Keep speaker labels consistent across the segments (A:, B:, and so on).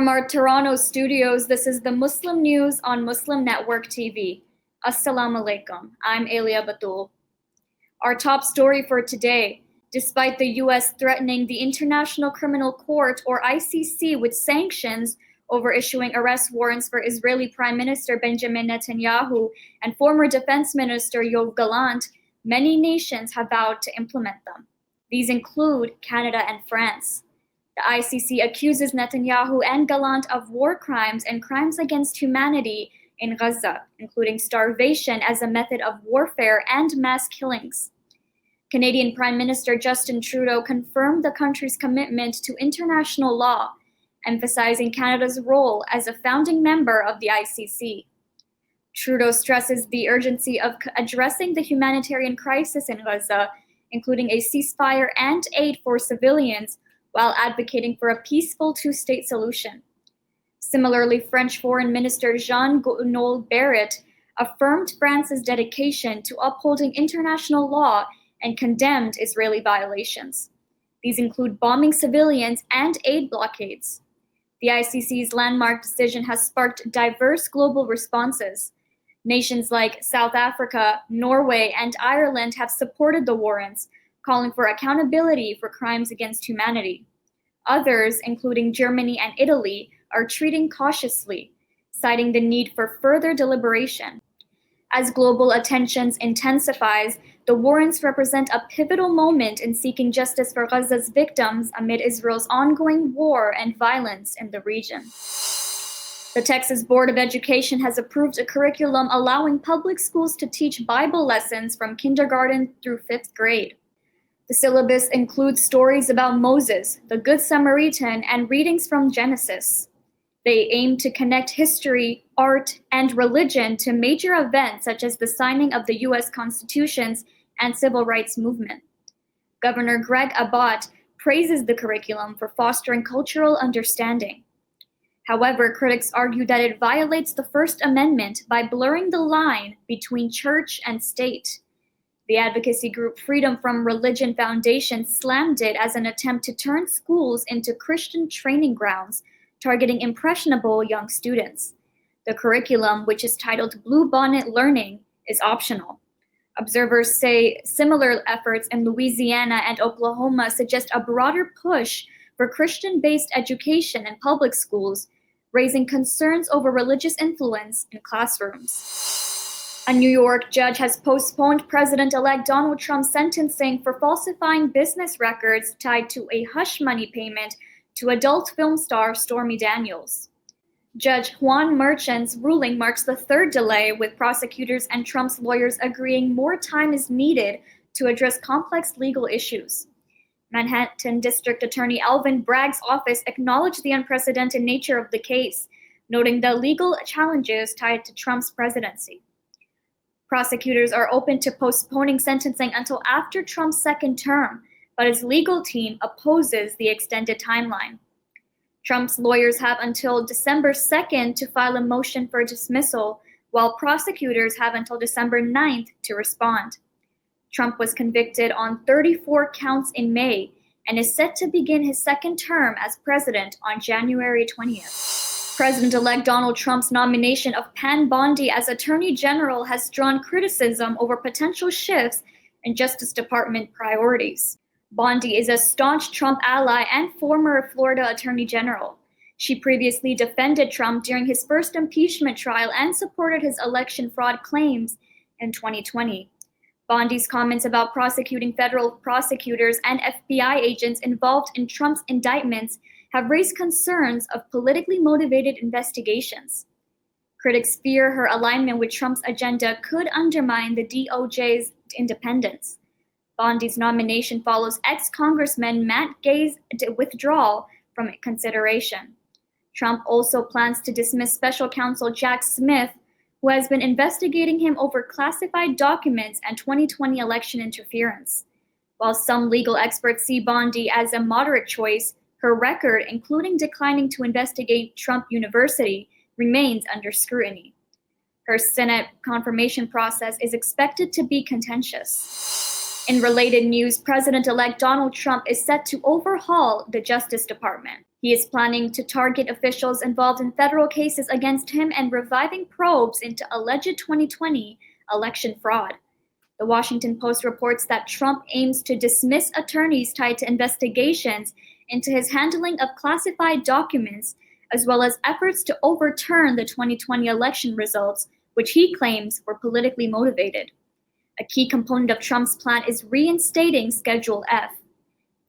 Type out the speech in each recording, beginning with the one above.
A: From our Toronto studios, this is the Muslim News on Muslim Network TV. Assalamu alaikum. I'm Aylia Batool. Our top story for today: despite the US threatening the International Criminal Court or ICC with sanctions over issuing arrest warrants for Israeli Prime Minister Benjamin Netanyahu and former Defense Minister Yoav Gallant, many nations have vowed to implement them. These include Canada and France. The ICC accuses Netanyahu and Gallant of war crimes and crimes against humanity in Gaza, including starvation as a method of warfare and mass killings. Canadian Prime Minister Justin Trudeau confirmed the country's commitment to international law, emphasizing Canada's role as a founding member of the ICC. Trudeau stresses the urgency of addressing the humanitarian crisis in Gaza, including a ceasefire and aid for civilians, while advocating for a peaceful two-state solution. Similarly, French Foreign Minister Jean-Noël Barrot affirmed France's dedication to upholding international law and condemned Israeli violations. These include bombing civilians and aid blockades. The ICC's landmark decision has sparked diverse global responses. Nations like South Africa, Norway, and Ireland have supported the warrants, calling for accountability for crimes against humanity. Others, including Germany and Italy, are treating cautiously, citing the need for further deliberation. As global attentions intensifies, the warrants represent a pivotal moment in seeking justice for Gaza's victims amid Israel's ongoing war and violence in the region. The Texas Board of Education has approved a curriculum allowing public schools to teach Bible lessons from kindergarten through 5th grade. The syllabus includes stories about Moses, the Good Samaritan, and readings from Genesis. They aim to connect history, art, and religion to major events such as the signing of the U.S. Constitutions and Civil Rights Movement. Governor Greg Abbott praises the curriculum for fostering cultural understanding. However, critics argue that it violates the First Amendment by blurring the line between church and state. The advocacy group Freedom from Religion Foundation slammed it as an attempt to turn schools into Christian training grounds, targeting impressionable young students. The curriculum, which is titled Blue Bonnet Learning, is optional. Observers say similar efforts in Louisiana and Oklahoma suggest a broader push for Christian-based education in public schools, raising concerns over religious influence in classrooms. A New York judge has postponed President-elect Donald Trump's sentencing for falsifying business records tied to a hush money payment to adult film star Stormy Daniels. Judge Juan Merchant's ruling marks the third delay, with prosecutors and Trump's lawyers agreeing more time is needed to address complex legal issues. Manhattan District Attorney Alvin Bragg's office acknowledged the unprecedented nature of the case, noting the legal challenges tied to Trump's presidency. Prosecutors are open to postponing sentencing until after Trump's second term, but his legal team opposes the extended timeline. Trump's lawyers have until December 2nd to file a motion for dismissal, while prosecutors have until December 9th to respond. Trump was convicted on 34 counts in May and is set to begin his second term as president on January 20th. President-elect Donald Trump's nomination of Bondi as Attorney General has drawn criticism over potential shifts in Justice Department priorities. Bondi is a staunch Trump ally and former Florida Attorney General. She previously defended Trump during his first impeachment trial and supported his election fraud claims in 2020. Bondi's comments about prosecuting federal prosecutors and FBI agents involved in Trump's indictments have raised concerns of politically motivated investigations. Critics fear her alignment with Trump's agenda could undermine the DOJ's independence. Bondi's nomination follows ex-Congressman Matt Gaetz's withdrawal from consideration. Trump also plans to dismiss special counsel Jack Smith, who has been investigating him over classified documents and 2020 election interference. While some legal experts see Bondi as a moderate choice, her record, including declining to investigate Trump University, remains under scrutiny. Her Senate confirmation process is expected to be contentious. In related news, President-elect Donald Trump is set to overhaul the Justice Department. He is planning to target officials involved in federal cases against him and reviving probes into alleged 2020 election fraud. The Washington Post reports that Trump aims to dismiss attorneys tied to investigations into his handling of classified documents, as well as efforts to overturn the 2020 election results, which he claims were politically motivated. A key component of Trump's plan is reinstating Schedule F.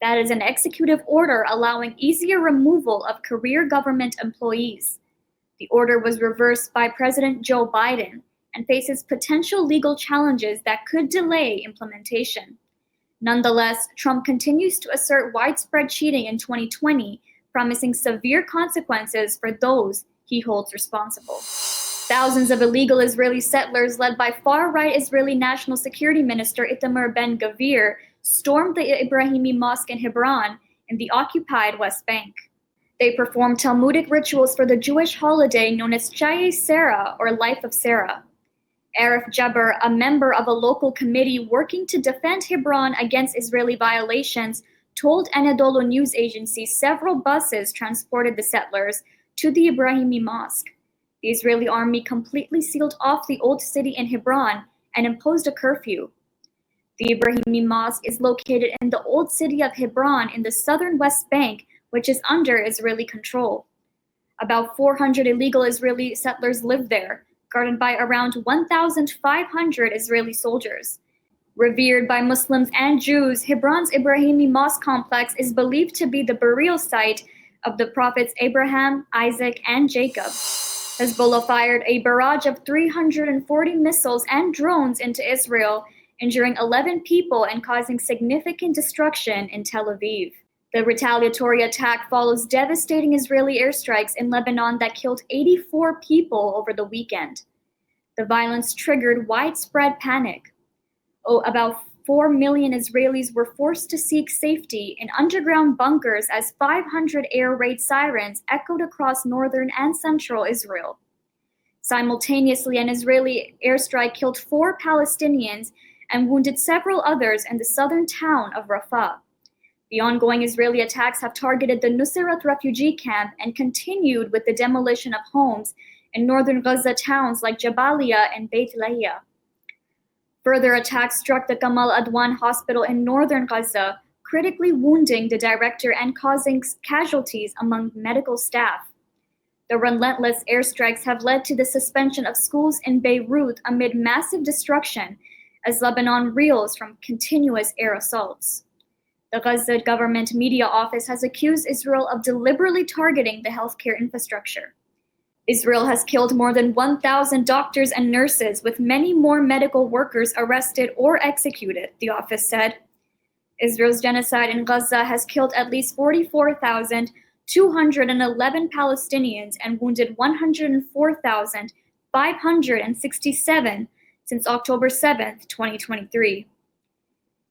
A: That is an executive order allowing easier removal of career government employees. The order was reversed by President Joe Biden and faces potential legal challenges that could delay implementation. Nonetheless, Trump continues to assert widespread cheating in 2020, promising severe consequences for those he holds responsible. Thousands of illegal Israeli settlers led by far-right Israeli National Security Minister Itamar Ben-Gvir stormed the Ibrahimi Mosque in Hebron in the occupied West Bank. They performed Talmudic rituals for the Jewish holiday known as Chaye Sarah, or Life of Sarah. Arif Jabber, a member of a local committee working to defend Hebron against Israeli violations, told Anadolu news agency several buses transported the settlers to the Ibrahimi Mosque. The Israeli army completely sealed off the old city in Hebron and imposed a curfew. The Ibrahimi Mosque is located in the old city of Hebron in the southern West Bank, which is under Israeli control. About 400 illegal Israeli settlers live there, guarded by around 1,500 Israeli soldiers. Revered by Muslims and Jews, Hebron's Ibrahimi Mosque complex is believed to be the burial site of the prophets Abraham, Isaac, and Jacob. Hezbollah fired a barrage of 340 missiles and drones into Israel, injuring 11 people and causing significant destruction in Tel Aviv. The retaliatory attack follows devastating Israeli airstrikes in Lebanon that killed 84 people over the weekend. The violence triggered widespread panic. About 4 million Israelis were forced to seek safety in underground bunkers as 500 air raid sirens echoed across northern and central Israel. Simultaneously, an Israeli airstrike killed 4 Palestinians and wounded several others in the southern town of Rafah. The ongoing Israeli attacks have targeted the Nuseirat refugee camp and continued with the demolition of homes in northern Gaza towns like Jabalia and Beit Lahia. Further attacks struck the Gamal Adwan hospital in northern Gaza, critically wounding the director and causing casualties among medical staff. The relentless airstrikes have led to the suspension of schools in Beirut amid massive destruction as Lebanon reels from continuous air assaults. The Gaza government media office has accused Israel of deliberately targeting the healthcare infrastructure. Israel has killed more than 1,000 doctors and nurses, with many more medical workers arrested or executed, the office said. Israel's genocide in Gaza has killed at least 44,211 Palestinians and wounded 104,567 since October 7, 2023.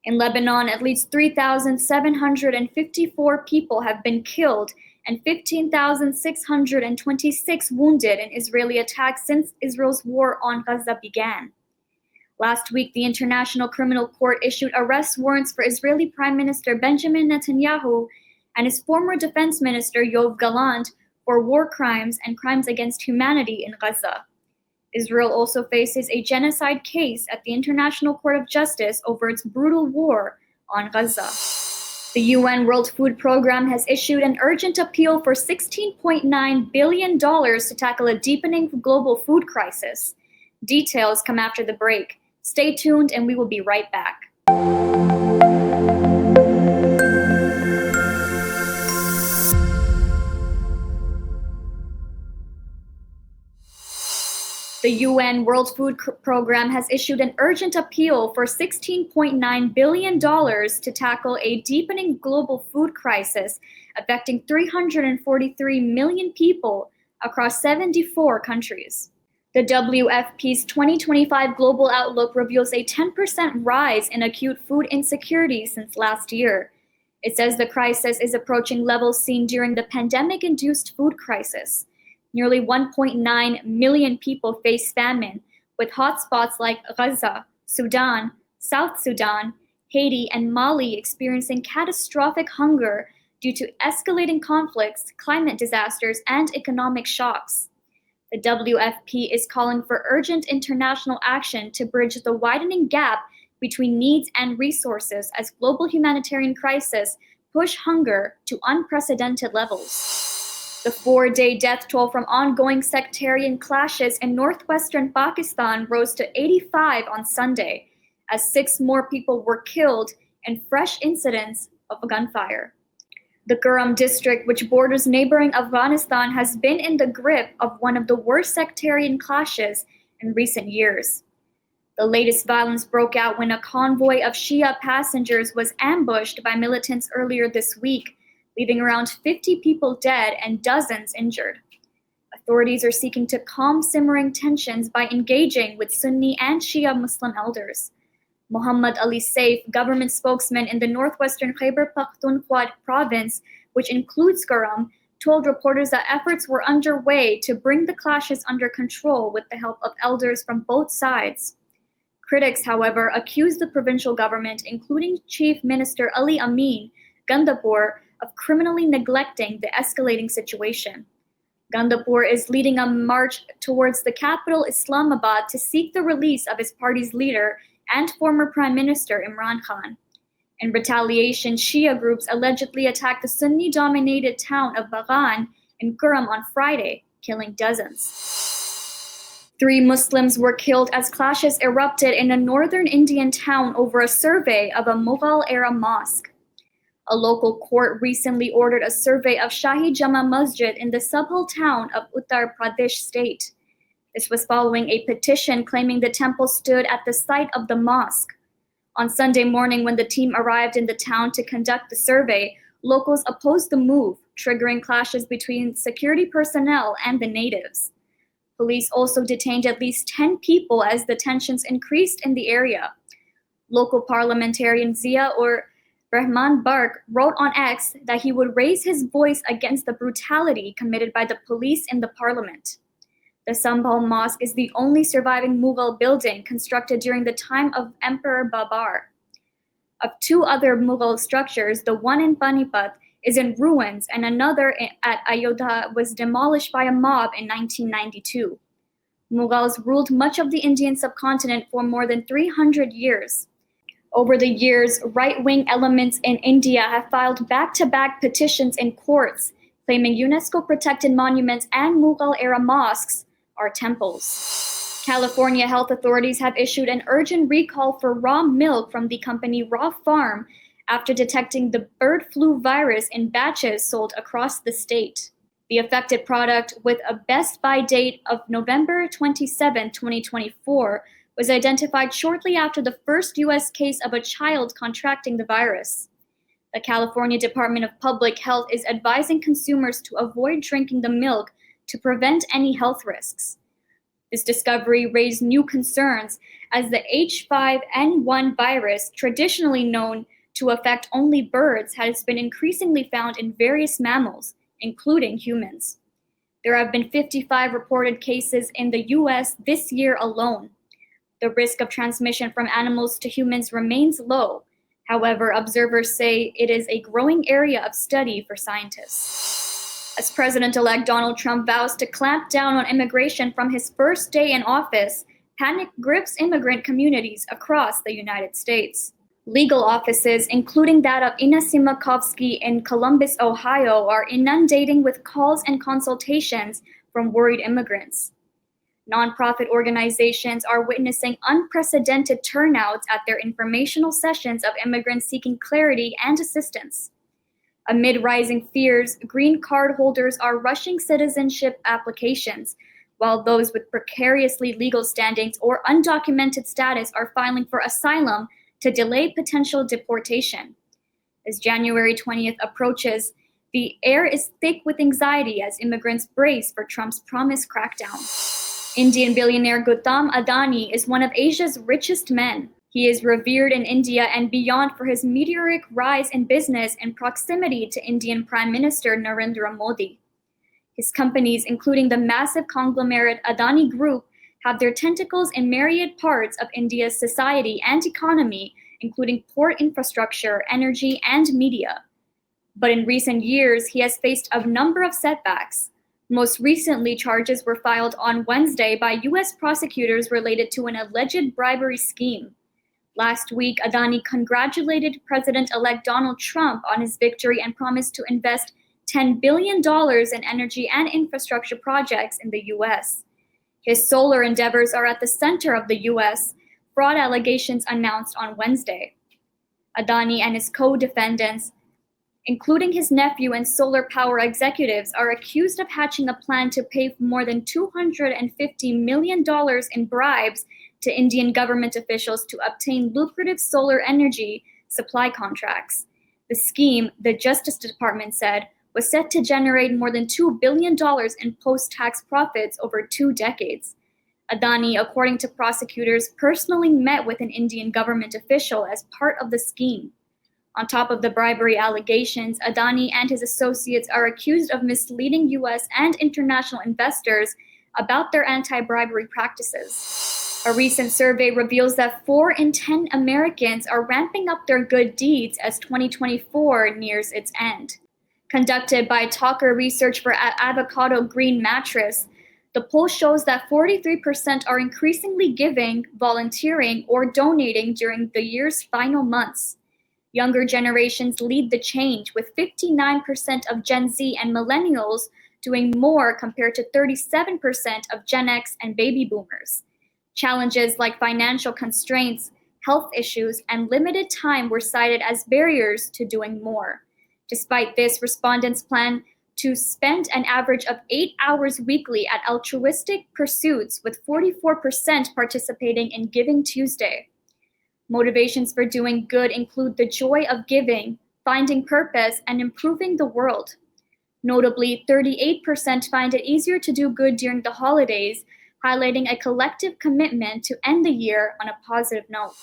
A: In Lebanon, at least 3,754 people have been killed and 15,626 wounded in Israeli attacks since Israel's war on Gaza began. Last week, the International Criminal Court issued arrest warrants for Israeli Prime Minister Benjamin Netanyahu and his former Defense Minister Yoav Gallant for war crimes and crimes against humanity in Gaza. Israel also faces a genocide case at the International Court of Justice over its brutal war on Gaza. The UN World Food Programme has issued an urgent appeal for $16.9 billion to tackle a deepening global food crisis. Details come after the break. Stay tuned and we will be right back. The UN World Food Programme has issued an urgent appeal for $16.9 billion to tackle a deepening global food crisis affecting 343 million people across 74 countries. The WFP's 2025 Global Outlook reveals a 10% rise in acute food insecurity since last year. It says the crisis is approaching levels seen during the pandemic-induced food crisis. Nearly 1.9 million people face famine, with hotspots like Gaza, Sudan, South Sudan, Haiti, and Mali experiencing catastrophic hunger due to escalating conflicts, climate disasters, and economic shocks. The WFP is calling for urgent international action to bridge the widening gap between needs and resources as global humanitarian crises push hunger to unprecedented levels. The 4-day death toll from ongoing sectarian clashes in northwestern Pakistan rose to 85 on Sunday, as 6 more people were killed in fresh incidents of gunfire. The Kurram district, which borders neighboring Afghanistan, has been in the grip of one of the worst sectarian clashes in recent years. The latest violence broke out when a convoy of Shia passengers was ambushed by militants earlier this week, leaving around 50 people dead and dozens injured. Authorities are seeking to calm simmering tensions by engaging with Sunni and Shia Muslim elders. Muhammad Ali Saif, government spokesman in the northwestern Khyber Pakhtunkhwa province, which includes Kurram, told reporters that efforts were underway to bring the clashes under control with the help of elders from both sides. Critics, however, accused the provincial government, including Chief Minister Ali Amin Gandapur, of criminally neglecting the escalating situation. Gandapur is leading a march towards the capital Islamabad to seek the release of his party's leader and former Prime Minister Imran Khan. In retaliation, Shia groups allegedly attacked the Sunni-dominated town of Baghan in Kurram on Friday, killing dozens. 3 Muslims were killed as clashes erupted in a northern Indian town over a survey of a Mughal-era mosque. A local court recently ordered a survey of Shahi Jama Masjid in the Subhal town of Uttar Pradesh state. This was following a petition claiming the temple stood at the site of the mosque. On Sunday morning, when the team arrived in the town to conduct the survey, locals opposed the move, triggering clashes between security personnel and the natives. Police also detained at least 10 people as the tensions increased in the area. Local parliamentarian Zia Rahman Bark wrote on X that he would raise his voice against the brutality committed by the police in the parliament. The Sambhal Mosque is the only surviving Mughal building constructed during the time of Emperor Babar. Of 2 other Mughal structures, the one in Panipat is in ruins and another at Ayodhya was demolished by a mob in 1992. Mughals ruled much of the Indian subcontinent for more than 300 years. Over the years, right-wing elements in India have filed back-to-back petitions in courts claiming UNESCO-protected monuments and Mughal-era mosques are temples. California health authorities have issued an urgent recall for raw milk from the company Raw Farm after detecting the bird flu virus in batches sold across the state. The affected product, with a best buy date of November 27, 2024, was identified shortly after the first U.S. case of a child contracting the virus. The California Department of Public Health is advising consumers to avoid drinking the milk to prevent any health risks. This discovery raised new concerns as the H5N1 virus, traditionally known to affect only birds, has been increasingly found in various mammals, including humans. There have been 55 reported cases in the US this year alone. The risk of transmission from animals to humans remains low. However, observers say it is a growing area of study for scientists. As President-elect Donald Trump vows to clamp down on immigration from his first day in office, panic grips immigrant communities across the United States. Legal offices, including that of Ina Simakovsky in Columbus, Ohio, are inundating with calls and consultations from worried immigrants. Nonprofit organizations are witnessing unprecedented turnouts at their informational sessions of immigrants seeking clarity and assistance. Amid rising fears, green card holders are rushing citizenship applications, while those with precariously legal standings or undocumented status are filing for asylum to delay potential deportation. As January 20th approaches, the air is thick with anxiety as immigrants brace for Trump's promised crackdown. Indian billionaire Gautam Adani is one of Asia's richest men. He is revered in India and beyond for his meteoric rise in business and proximity to Indian Prime Minister Narendra Modi. His companies, including the massive conglomerate Adani Group, have their tentacles in myriad parts of India's society and economy including port infrastructure, energy, and media. But in recent years, he has faced a number of setbacks. Most recently, charges were filed on Wednesday by US prosecutors related to an alleged bribery scheme. Last week, Adani congratulated President-elect Donald Trump on his victory and promised to invest $10 billion in energy and infrastructure projects in the US. His solar endeavors are at the center of the US fraud allegations announced on Wednesday. Adani and his co-defendants, including his nephew and solar power executives, are accused of hatching a plan to pay more than $250 million in bribes to Indian government officials to obtain lucrative solar energy supply contracts. The scheme, the Justice Department said, was set to generate more than $2 billion in post-tax profits over 2 decades. Adani, according to prosecutors, personally met with an Indian government official as part of the scheme. On top of the bribery allegations, Adani and his associates are accused of misleading US and international investors about their anti-bribery practices. A recent survey reveals that 4 in 10 Americans are ramping up their good deeds as 2024 nears its end. Conducted by Talker Research for Avocado Green Mattress, the poll shows that 43% are increasingly giving, volunteering, or donating during the year's final months. Younger generations lead the change, with 59% of Gen Z and millennials doing more compared to 37% of Gen X and baby boomers. Challenges like financial constraints, health issues, and limited time were cited as barriers to doing more. Despite this, respondents plan to spend an average of 8 hours weekly at altruistic pursuits, with 44% participating in Giving Tuesday. Motivations for doing good include the joy of giving, finding purpose, and improving the world. Notably, 38% find it easier to do good during the holidays, highlighting a collective commitment to end the year on a positive note.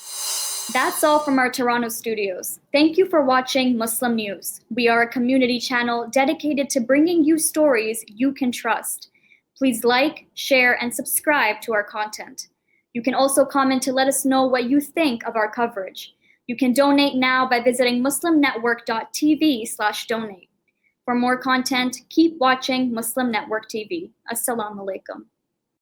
A: That's all from our Toronto studios. Thank you for watching Muslim News. We are a community channel dedicated to bringing you stories you can trust. Please like, share, and subscribe to our content. You can also comment to let us know what you think of our coverage. You can donate now by visiting muslimnetwork.tv/donate. For more content, keep watching Muslim Network TV. Assalamu alaikum.